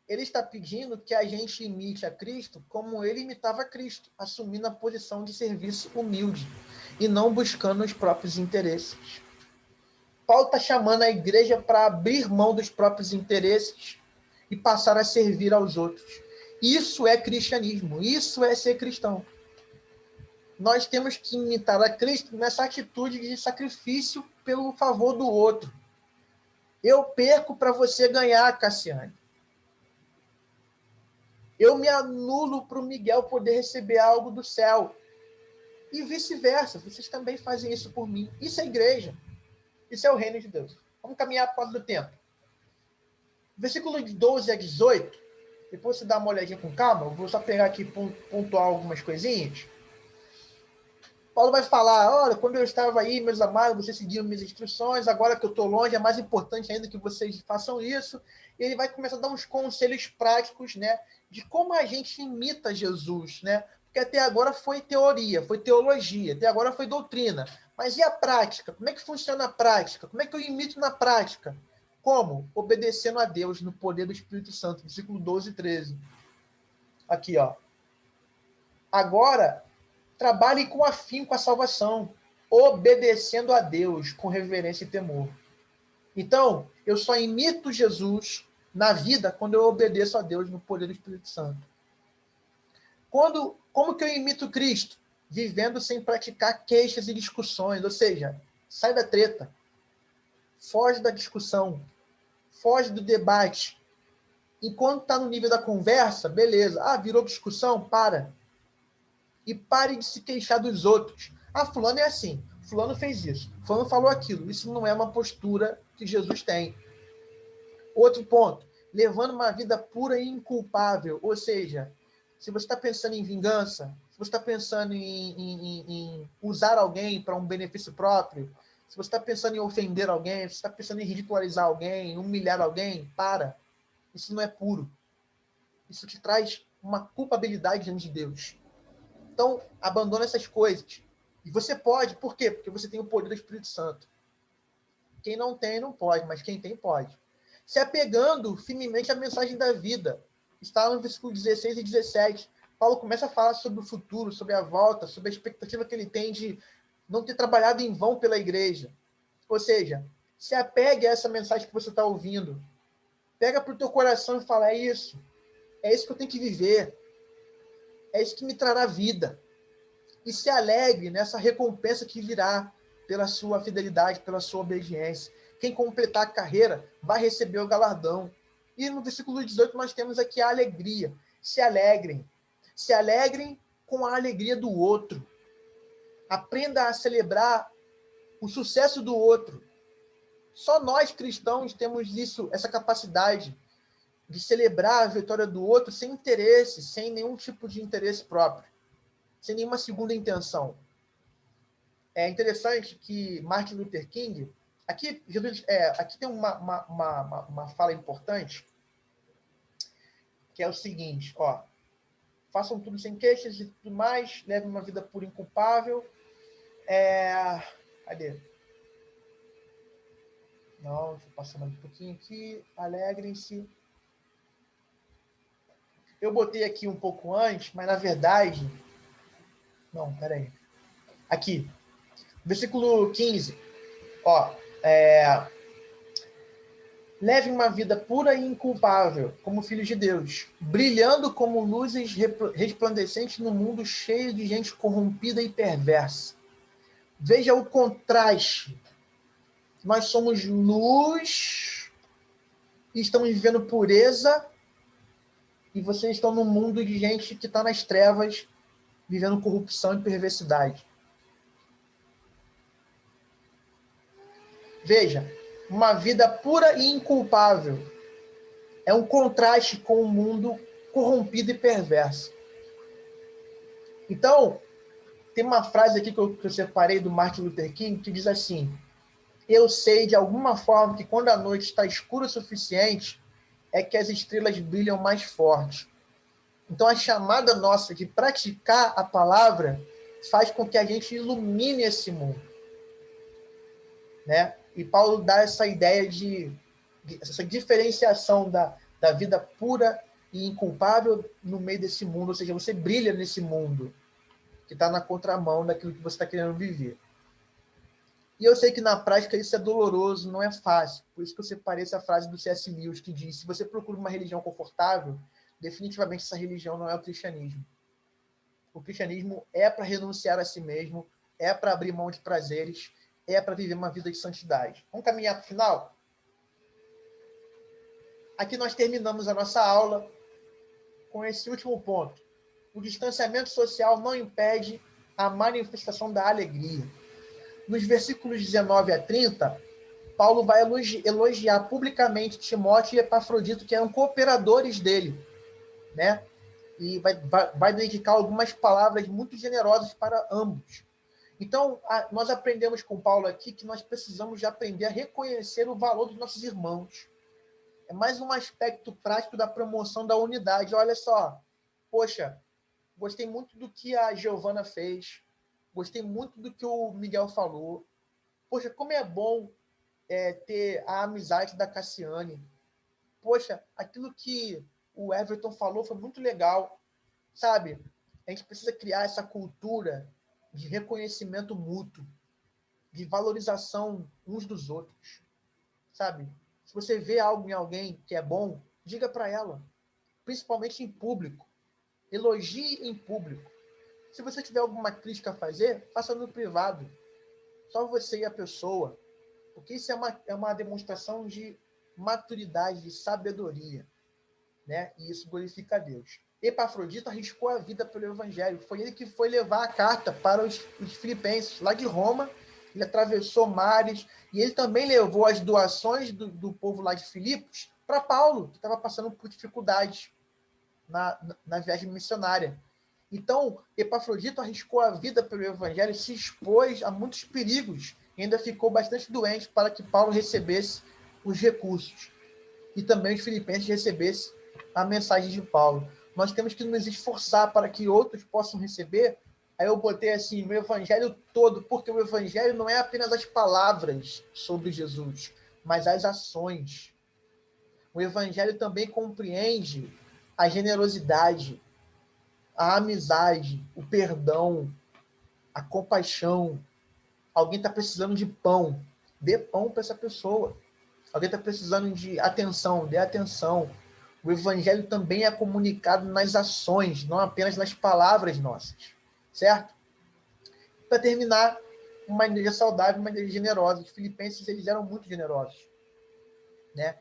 Ele está pedindo que a gente imite a Cristo como ele imitava Cristo, assumindo a posição de serviço humilde e não buscando os próprios interesses. Paulo está chamando a igreja para abrir mão dos próprios interesses e passar a servir aos outros. Isso é cristianismo, isso é ser cristão. Nós temos que imitar a Cristo nessa atitude de sacrifício pelo favor do outro. Eu perco para você ganhar, Cassiane. Eu me anulo para o Miguel poder receber algo do céu. E vice-versa. Vocês também fazem isso por mim. Isso é igreja. Isso é o reino de Deus. Vamos caminhar por causa do tempo. Versículo de 12 a 18. Depois você dá uma olhadinha com calma. Eu vou só pegar aqui e pontuar algumas coisinhas. Paulo vai falar, olha, quando eu estava aí, meus amados, vocês seguiram minhas instruções, agora que eu estou longe, é mais importante ainda que vocês façam isso. E ele vai começar a dar uns conselhos práticos, né, de como a gente imita Jesus, né? Porque até agora foi teoria, foi teologia, até agora foi doutrina. Mas e a prática? Como é que funciona a prática? Como é que eu imito na prática? Como? Obedecendo a Deus no poder do Espírito Santo, versículo 12 e 13. Aqui, ó. Agora, trabalhe com afinco a salvação, obedecendo a Deus com reverência e temor. Então, eu só imito Jesus na vida quando eu obedeço a Deus no poder do Espírito Santo. Como que eu imito Cristo? Vivendo sem praticar queixas e discussões, ou seja, sai da treta, foge da discussão, foge do debate. Enquanto está no nível da conversa, beleza. Ah, virou discussão? Para. E pare de se queixar dos outros. Ah, fulano é assim, fulano fez isso, fulano falou aquilo. Isso não é uma postura que Jesus tem. Outro ponto, levando uma vida pura e inculpável. Ou seja, se você está pensando em vingança, se você está pensando em usar alguém para um benefício próprio, se você está pensando em ofender alguém, se você está pensando em ridicularizar alguém, humilhar alguém, para. Isso não é puro. Isso te traz uma culpabilidade diante de Deus. Então, abandona essas coisas. E você pode, por quê? Porque você tem o poder do Espírito Santo. Quem não tem, não pode, mas quem tem, pode. Se apegando firmemente à mensagem da vida. Está no versículo 16 e 17. Paulo começa a falar sobre o futuro, sobre a volta, sobre a expectativa que ele tem de não ter trabalhado em vão pela igreja. Ou seja, se apegue a essa mensagem que você está ouvindo. Pega para o teu coração e fala, é isso que eu tenho que viver. É isso que me trará vida. E se alegre nessa recompensa que virá pela sua fidelidade, pela sua obediência. Quem completar a carreira vai receber o galardão. E no versículo 18 nós temos aqui a alegria. Se alegrem. Se alegrem com a alegria do outro. Aprenda a celebrar o sucesso do outro. Só nós cristãos temos isso, essa capacidade de celebrar a vitória do outro sem interesse, sem nenhum tipo de interesse próprio, sem nenhuma segunda intenção. É interessante que Martin Luther King, aqui tem uma fala importante, que é o seguinte, ó, façam tudo sem queixas e tudo mais, levem uma vida pura e inculpável. Cadê? Não, deixa eu passar mais um pouquinho aqui. Alegrem-se. eu botei aqui um pouco antes, mas na verdade... Não, peraí. Aqui, versículo 15. Ó, leve uma vida pura e inculpável, como filhos de Deus, brilhando como luzes resplandecentes no mundo cheio de gente corrompida e perversa. Veja o contraste. Nós somos luz e estamos vivendo pureza, e vocês estão num mundo de gente que está nas trevas, vivendo corrupção e perversidade. Veja, uma vida pura e inculpável é um contraste com o mundo corrompido e perverso. Então, tem uma frase aqui que eu separei do Martin Luther King que diz assim: eu sei de alguma forma que quando a noite está escura o suficiente, é que as estrelas brilham mais forte. Então, a chamada nossa de praticar a palavra faz com que a gente ilumine esse mundo, né? E Paulo dá essa ideia essa diferenciação da vida pura e inculpável no meio desse mundo, ou seja, você brilha nesse mundo que está na contramão daquilo que você está querendo viver. E eu sei que na prática isso é doloroso, não é fácil. Por isso que eu separei essa frase do C.S. Lewis, que diz: se você procura uma religião confortável, definitivamente essa religião não é o cristianismo. O cristianismo é para renunciar a si mesmo, é para abrir mão de prazeres, é para viver uma vida de santidade. Vamos caminhar para o final? Aqui nós terminamos a nossa aula com esse último ponto. O distanciamento social não impede a manifestação da alegria. Nos versículos 19 a 30, Paulo vai elogiar publicamente Timóteo e Epafrodito, que eram cooperadores dele, né? E vai dedicar algumas palavras muito generosas para ambos. Então, nós aprendemos com Paulo aqui que nós precisamos de aprender a reconhecer o valor dos nossos irmãos. É mais um aspecto prático da promoção da unidade. Olha só, poxa, gostei muito do que a Giovana fez, gostei muito do que o Miguel falou. Poxa, como é bom ter a amizade da Cassiane. Poxa, aquilo que o Everton falou foi muito legal, sabe? A gente precisa criar essa cultura de reconhecimento mútuo, de valorização uns dos outros, sabe? Se você vê algo em alguém que é bom, diga para ela, principalmente em público. Elogie em público. Se você tiver alguma crítica a fazer, faça no privado. Só você e a pessoa. Porque isso é uma demonstração de maturidade, de sabedoria, né? E isso glorifica a Deus. Epafrodito arriscou a vida pelo Evangelho. Foi ele que foi levar a carta para os filipenses, lá de Roma. Ele atravessou mares e ele também levou as doações do povo lá de Filipos para Paulo, que estava passando por dificuldades na viagem missionária. Então, Epafrodito arriscou a vida pelo Evangelho, se expôs a muitos perigos e ainda ficou bastante doente para que Paulo recebesse os recursos e também os filipenses recebessem a mensagem de Paulo. Nós temos que nos esforçar para que outros possam receber. Aí eu botei assim, o Evangelho todo, porque o Evangelho não é apenas as palavras sobre Jesus, mas as ações. O Evangelho também compreende a generosidade, a amizade, o perdão, a compaixão. Alguém está precisando de pão, dê pão para essa pessoa. Alguém está precisando de atenção, dê atenção. O Evangelho também é comunicado nas ações, não apenas nas palavras nossas. Certo? Para terminar, uma igreja saudável, uma igreja generosa. Os filipenses, eles eram muito generosos, né?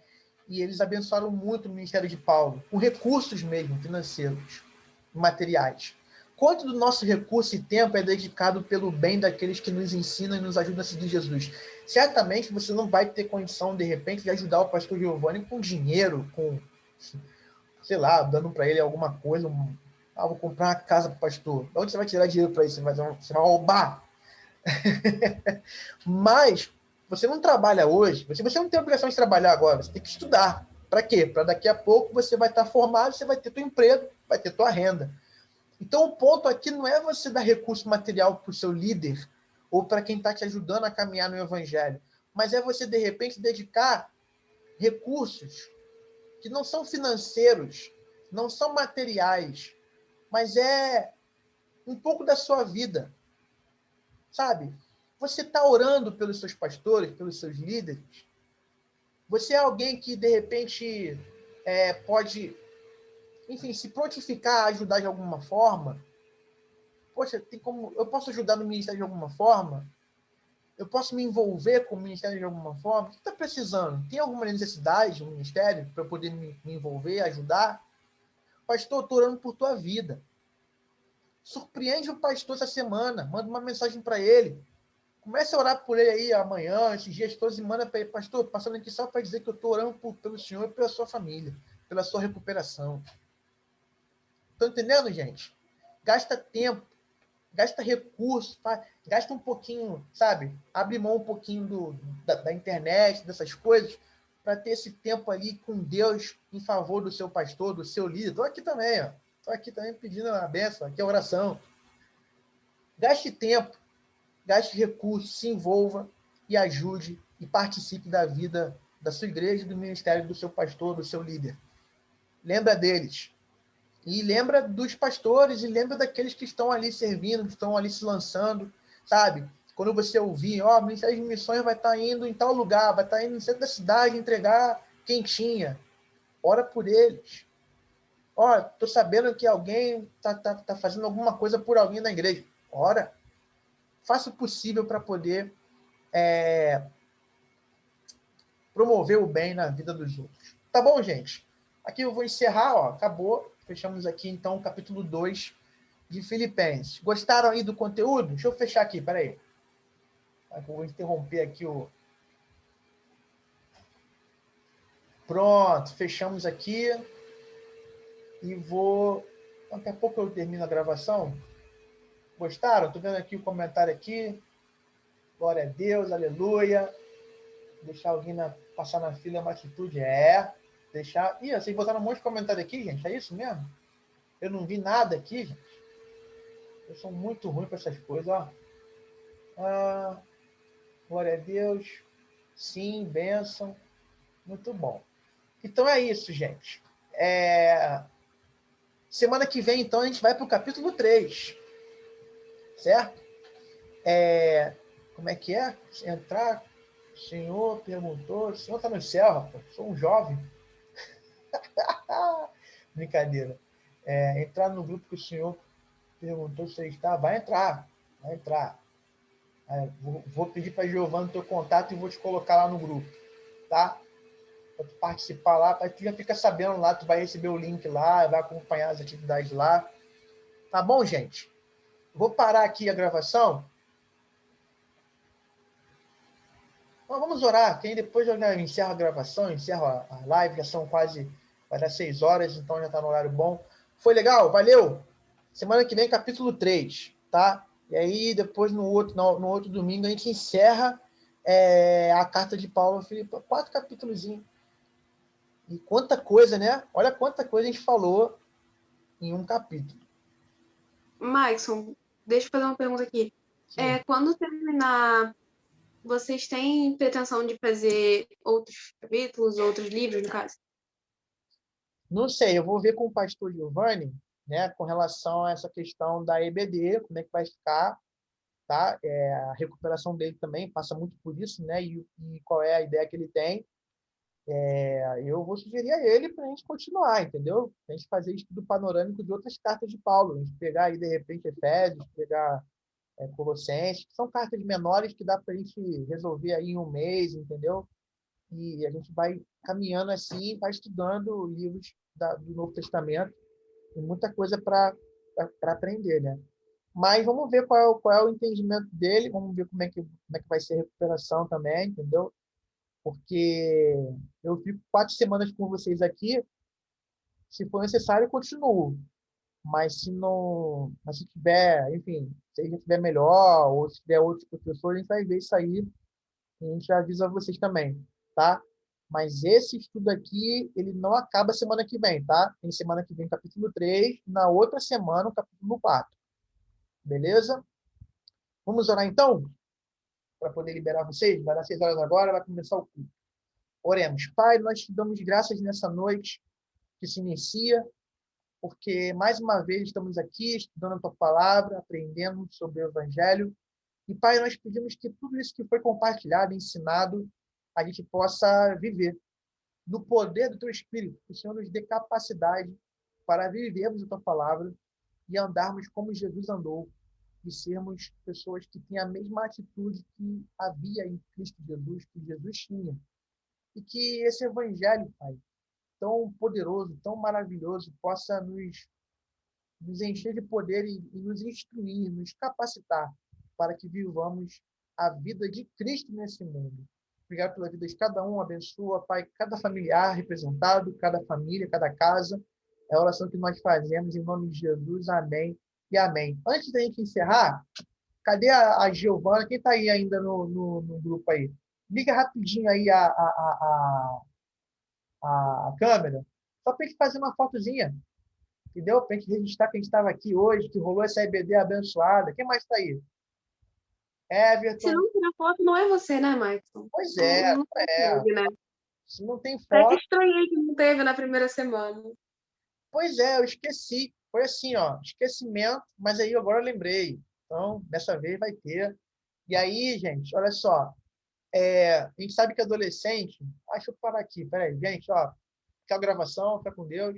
E eles abençoaram muito o ministério de Paulo, com recursos mesmo, financeiros, materiais. Quanto do nosso recurso e tempo é dedicado pelo bem daqueles que nos ensinam e nos ajudam a seguir Jesus? Certamente você não vai ter condição, de repente, de ajudar o pastor Giovanni com dinheiro, com, sei lá, dando para ele alguma coisa. Vou comprar uma casa para o pastor. De onde você vai tirar dinheiro para isso? Você vai roubar. Mas você não trabalha hoje, você não tem a obrigação de trabalhar agora, você tem que estudar. Para quê? Para daqui a pouco você vai estar formado, você vai ter teu emprego, vai ter tua renda. Então, o ponto aqui não é você dar recurso material para o seu líder ou para quem está te ajudando a caminhar no Evangelho, mas é você, de repente, dedicar recursos que não são financeiros, não são materiais, mas é um pouco da sua vida, sabe? Você está orando pelos seus pastores, pelos seus líderes? Você é alguém que, de repente, pode, enfim, se prontificar a ajudar de alguma forma? Poxa, tem como, eu posso ajudar no ministério de alguma forma? Eu posso me envolver com o ministério de alguma forma? O que está precisando? Tem alguma necessidade no ministério para eu poder me envolver, ajudar? Pastor, estou orando por tua vida. Surpreende o pastor essa semana. Manda uma mensagem para ele. Comece a orar por ele aí amanhã, esses dias todos, e manda para ele. Pastor, passando aqui só para dizer que eu estou orando pelo senhor e pela sua família, pela sua recuperação. Estão entendendo, gente? Gasta tempo, gasta recurso, gasta um pouquinho, sabe? Abre mão um pouquinho da internet, dessas coisas, para ter esse tempo ali com Deus em favor do seu pastor, do seu líder. Estou aqui também, ó. Estou aqui também pedindo a bênção, aqui a oração. Gaste tempo, gaste recursos, se envolva e ajude e participe da vida da sua igreja, do ministério do seu pastor, do seu líder. Lembra deles. E lembra dos pastores, e lembra daqueles que estão ali servindo, que estão ali se lançando, sabe? Quando você ouvir, o Ministério de Missões vai estar indo em tal lugar, vai estar indo no centro da cidade entregar quentinha. Ora por eles. Estou sabendo que alguém tá fazendo alguma coisa por alguém na igreja. Ora. Faça o possível para poder promover o bem na vida dos outros. Tá bom, gente? Aqui eu vou encerrar, ó, acabou. Fechamos aqui, então, o capítulo 2 de Filipenses. Gostaram aí do conteúdo? Deixa eu fechar aqui, peraí. Eu vou interromper aqui o... Pronto, fechamos aqui. E vou... Daqui a pouco eu termino a gravação. Gostaram? Estou vendo aqui o comentário aqui. Glória a Deus, aleluia. Deixar alguém passar na fila é uma atitude. Deixar... Ih, vocês botaram um monte de comentário aqui, gente. É isso mesmo? Eu não vi nada aqui, gente. Eu sou muito ruim com essas coisas, ó. Glória a Deus. Sim, bênção. Muito bom. Então é isso, gente. Semana que vem, então, a gente vai para o capítulo 3. Certo? Como é que é? Entrar... O senhor perguntou... O senhor está no céu, rapaz. Sou um jovem. Brincadeira. Entrar no grupo que o senhor perguntou se você está. Vai entrar. Vai entrar. Vou pedir para a Giovana o teu contato e vou te colocar lá no grupo. Tá? Para tu participar lá, para tu já fica sabendo lá, tu vai receber o link lá, vai acompanhar as atividades lá. Tá bom, gente? Vou parar aqui a gravação. Então, vamos orar, que aí depois eu encerro a gravação, encerro a live, já são quase, vai dar 6 horas, então já está no horário bom. Foi legal? Valeu! Semana que vem, capítulo 3, tá? E aí, depois, no outro domingo, a gente encerra a carta de Paulo a Filipe, 4 capítulos. E quanta coisa, né? Olha quanta coisa a gente falou em um capítulo. Maxon, deixa eu fazer uma pergunta aqui. Quando terminar, vocês têm pretensão de fazer outros capítulos, outros livros, no caso? Não sei, eu vou ver com o pastor Giovanni, né, com relação a essa questão da EBD, como é que vai ficar, tá? A recuperação dele também passa muito por isso, né? E qual é a ideia que ele tem. Eu vou sugerir a ele para a gente continuar, entendeu? A gente fazer estudo panorâmico de outras cartas de Paulo. A gente pegar aí, de repente, Efésios, pegar Colossenses, que são cartas menores que dá para a gente resolver aí em um mês, entendeu? E a gente vai caminhando assim, vai estudando livros do Novo Testamento. Tem muita coisa para aprender, né? Mas vamos ver qual é o entendimento dele, vamos ver como é que vai ser a recuperação também, entendeu? Porque eu fico 4 semanas com vocês aqui, se for necessário, eu continuo. Mas se tiver, enfim, se ele estiver melhor, ou se tiver outros professores, a gente vai ver isso aí, e a gente já avisa vocês também, tá? Mas esse estudo aqui, ele não acaba semana que vem, tá? Tem semana que vem capítulo 3, na outra semana o capítulo 4. Beleza? Vamos orar então? Para poder liberar vocês? Vai dar 6 horas agora, vai começar o culto. Oremos. Pai, nós te damos graças nessa noite que se inicia. porque, mais uma vez, estamos aqui estudando a Tua Palavra, aprendendo sobre o Evangelho. E, Pai, nós pedimos que tudo isso que foi compartilhado, ensinado, a gente possa viver no poder do Teu Espírito. Que o Senhor nos dê capacidade para vivermos a Tua Palavra e andarmos como Jesus andou, e sermos pessoas que têm a mesma atitude que havia em Cristo Jesus, que Jesus tinha. E que esse Evangelho, Pai, tão poderoso, tão maravilhoso, possa nos encher de poder e nos instruir, nos capacitar para que vivamos a vida de Cristo nesse mundo. Obrigado pela vida de cada um, abençoa, Pai, cada familiar representado, cada família, cada casa. É a oração que nós fazemos em nome de Jesus. Amém e amém. Antes da gente encerrar, cadê a Giovana? Quem está aí ainda no grupo aí? Liga rapidinho aí a câmera, só para a gente fazer uma fotozinha, entendeu? Para a gente registrar que a gente estava aqui hoje, que rolou essa EBD abençoada. Quem mais está aí? Se Everton. não tirar foto, não é você, né, Maicon? Pois é, Não é. né? Se não tem Até que foto. estranhei que não teve na primeira semana. Pois é, eu esqueci. Foi assim, ó, esquecimento, mas aí agora eu lembrei. Então, dessa vez vai ter. E aí, gente, olha só. A gente sabe que adolescente. Deixa eu parar aqui, peraí, gente, ó. Tchau, gravação, fica com Deus.